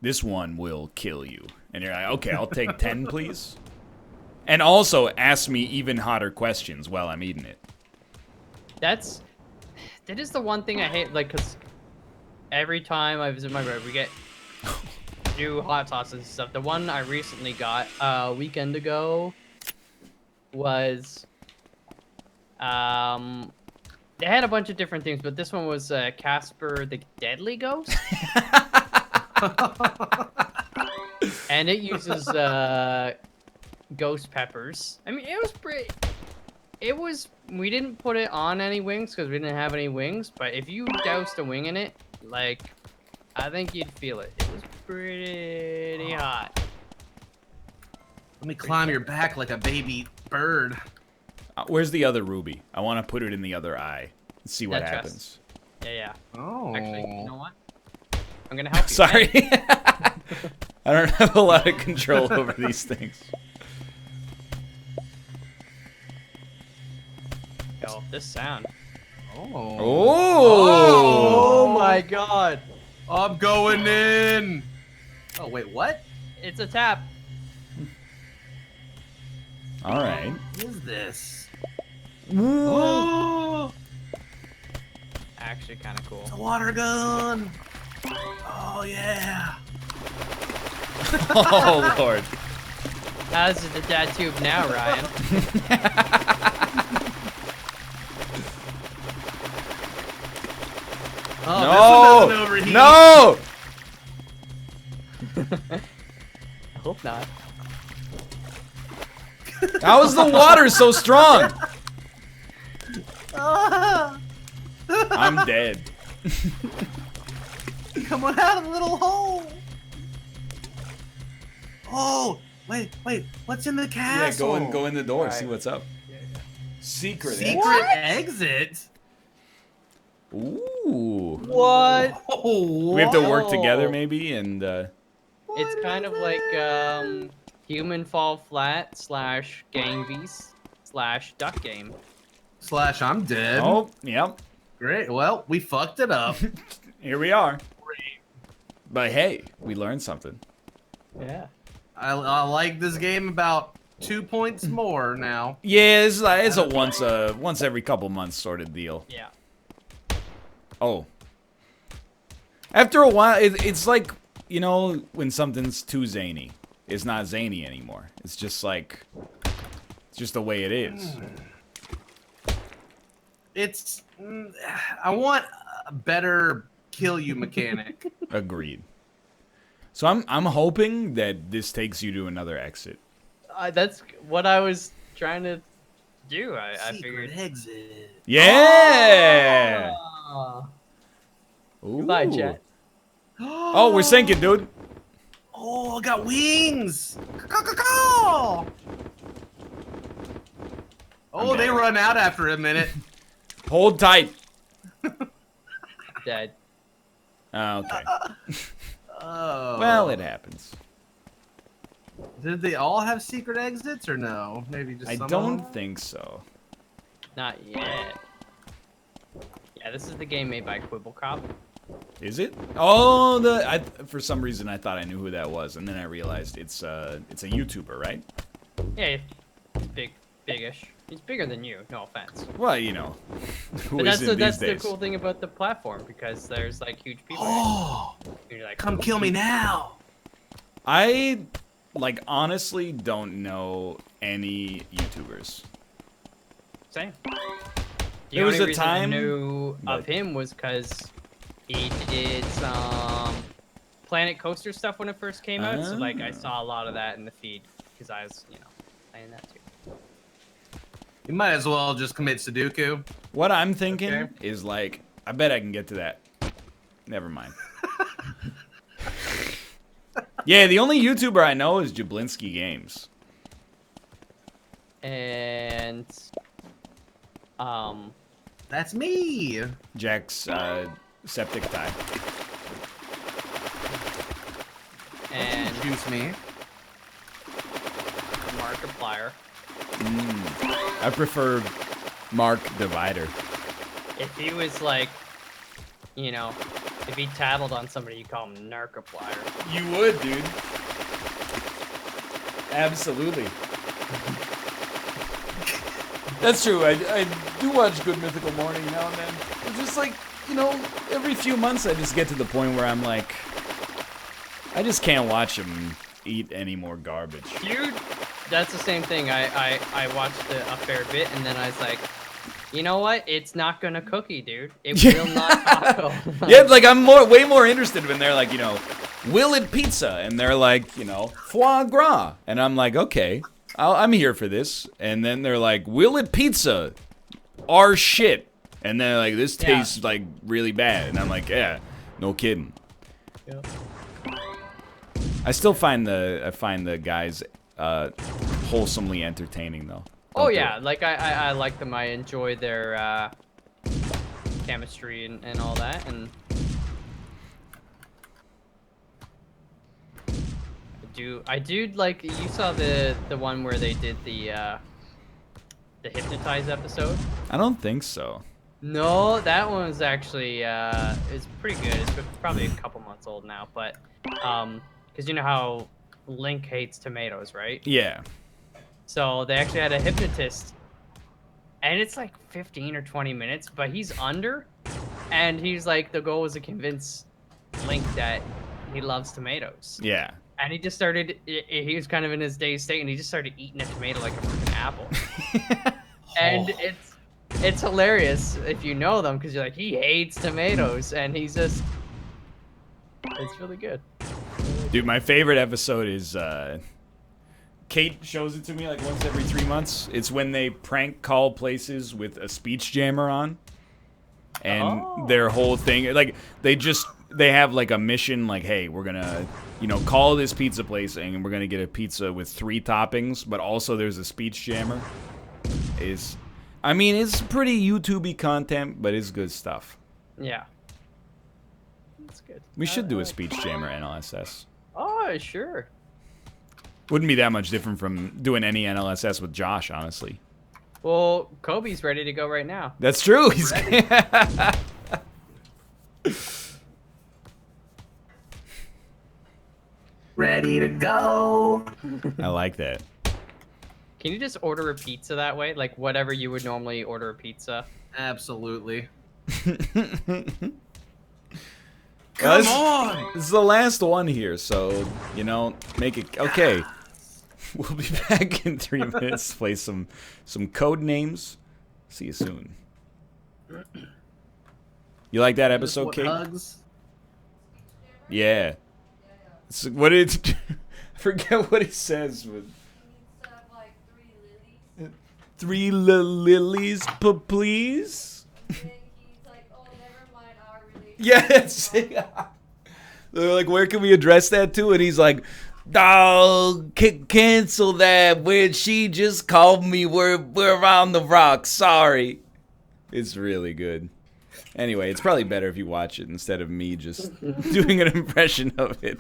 this one will kill you. And you're like, okay, I'll take 10, please. And also ask me even hotter questions while I'm eating it. That is the one thing I hate, like, because every time I visit my brother, we get new hot sauces and stuff. The one I recently got a weekend ago was, they had a bunch of different things, but this one was Casper the Deadly Ghost. And it uses ghost peppers. I mean, it was pretty... we didn't put it on any wings because we didn't have any wings, but if you doused a wing in it, like, I think you'd feel it. It was pretty hot. Let me climb your back like a baby bird. Where's the other ruby? I want to put it in the other eye. Let's see what That happens. Yeah. Oh. Actually, you know what? I'm gonna help you. Sorry. I don't have a lot of control over these things. Yo, this sound. Oh. Oh. Oh my god. I'm going in. Oh, wait, what? It's a tap. All right. What is this? Whoa. Oh, Actually, kind of cool. it's a water gun. Oh, yeah. Oh, Lord. How's the dad tube now, Ryan? Oh, this one doesn't overheat. No! I hope not. How is the water so strong? I'm dead. Coming out of the little hole. Oh, wait. What's in the Yeah, castle? go in the door. All See right. what's up. Secret. Secret exit. Ooh. What? Oh, We have to work Whoa. together, maybe, and It's kind of like Human Fall Flat / Gang Beast / Duck Game. Slash, I'm dead. Oh, yep. Great. Well, we fucked it up. Here we are. Great. But hey, we learned something. Yeah. I like this game about 2 points more now. Yeah, it's a once every couple months sort of deal. Yeah. Oh. After a while, it's like, you know, when something's too zany. It's not zany anymore. It's just like, it's just the way it is. It's, I want a better kill you mechanic. Agreed. So I'm hoping that this takes you to another exit. That's what I was trying to do. I Secret figured. exit. Yeah. Ooh. Goodbye, chat. Oh, we're sinking, dude. Oh, I got wings. Oh, I'm they dead. run out after a minute. Hold tight. Dead. Okay. Oh. Well, it happens. Did they all have secret exits or no? Maybe just I some of don't them? think so. Not yet. Yeah, this is the game made by Quibblecop. Is it? Oh, for some reason I thought I knew who that was, and then I realized it's a YouTuber, right? Yeah, he's bigish. He's bigger than you. No offense. Well, you know, who But that's isn't that's these the days? cool thing about the platform because there's like huge people. Oh, You're like, come kill me now. I honestly don't know any YouTubers. Same. There was only a reason I time, knew but- of him was because he did some Planet Coaster stuff when it first came out. So like I Ah. saw a lot of that in the feed because I was, playing that too. You might as well just commit Sudoku. What I'm thinking Okay. is like, I bet I can get to that. Never mind. Yeah, the only YouTuber I know is Jablinski Games. And That's me. Jack's septic tie. and Juice me. Markiplier. I prefer Mark Divider. If he was like, if he tattled on somebody, you call him Narkiplier. You would, dude. Absolutely. That's true. I do watch Good Mythical Morning now and then. It's just like, every few months I just get to the point where I'm like, I just can't watch him eat any more garbage. Dude, that's the same thing. I watched it a fair bit, and then I was like, you know what? It's not gonna cookie, dude. It will not taco. Yeah, like I'm way more interested when they're like, will it pizza? And they're like, foie gras. And I'm like, okay, I'm here for this. And then they're like, will it pizza? Our shit. And they're like, this tastes like really bad. And I'm like, yeah, no kidding. Yeah. I still find the guys wholesomely entertaining though. Oh Don't yeah, they? like I like them. I enjoy their chemistry and all that, and I do like you saw the one where they did the hypnotize episode. I don't think so. No, that one was actually it's pretty good. It's probably a couple months old now, but because you know how Link hates tomatoes, right? Yeah. So they actually had a hypnotist, and it's like 15 or 20 minutes, but he's under, and he's like, the goal was to convince Link that he loves tomatoes. Yeah. And he just started, he was kind of in his dazed state, and he just started eating a tomato like a freaking apple. And it's hilarious if you know them, because you're like, he hates tomatoes, and he's just, it's really good. Dude, my favorite episode is Kate shows it to me like once every 3 months. It's when they prank call places with a speech jammer on. And their whole thing, like, they have like a mission, like, hey, we're gonna, call this pizza place and we're gonna get a pizza with 3 toppings, but also there's a speech jammer. It's pretty YouTube-y content, but it's good stuff. Yeah. That's good. We should do a speech jammer NLSS. Oh, sure. Wouldn't be that much different from doing any NLSS with Josh, honestly. Well, Kobe's ready to go right now. That's true. He's Ready to go. I like that. Can you just order a pizza that way? Like whatever you would normally order a pizza. Absolutely. Well, Come on. This is the last one here, so you know, make it okay. We'll be back in 3 minutes. Play some Codenames. See you soon. You like that episode, What, Kate? hugs? Yeah. What did I forget what it says? With three lilies, please. Yeah, that's it. They're like, where can we address that to? And he's like, "Oh, cancel that. Where she just called me. We're on the rocks. Sorry." It's really good. Anyway, it's probably better if you watch it instead of me just doing an impression of it.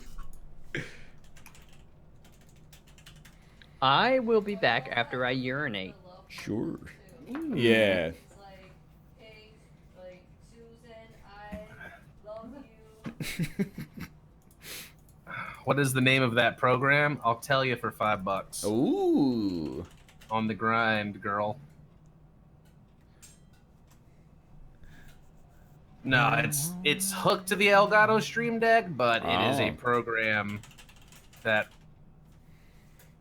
I will be back after I urinate. Sure. Yeah. What is the name of that program? I'll tell you for $5. Ooh. On the grind, girl. No, it's hooked to the Elgato Stream Deck, but it is a program that,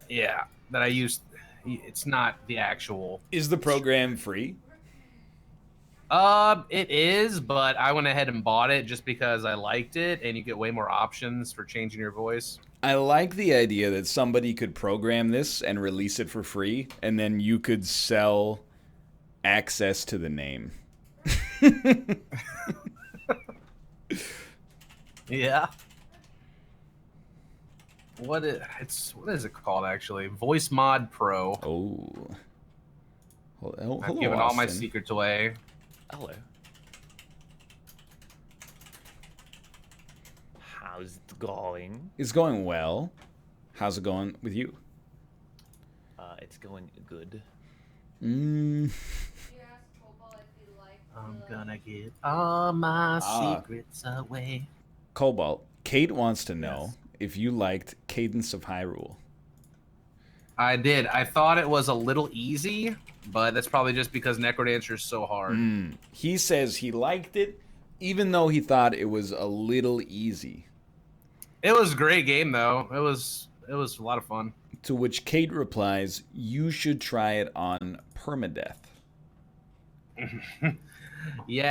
yeah, that I use. It's not the actual. Is the program free? It is, but I went ahead and bought it just because I liked it, and you get way more options for changing your voice. I like the idea that somebody could program this and release it for free, and then you could sell access to the name. Yeah. What is it called actually? Voice Mod Pro. Oh. Hello, I've given all my Austin. secrets away. Hello. How's it going? It's going well. How's it going with you? It's going good. Mm. I'm gonna get all my secrets away. Cobalt, Kate wants to know if you liked Cadence of Hyrule. I did. I thought it was a little easy, but that's probably just because Necrodancer is so hard. He says he liked it, even though he thought it was a little easy. It was a great game, though. It was a lot of fun. To which Kate replies, "You should try it on permadeath." Yeah.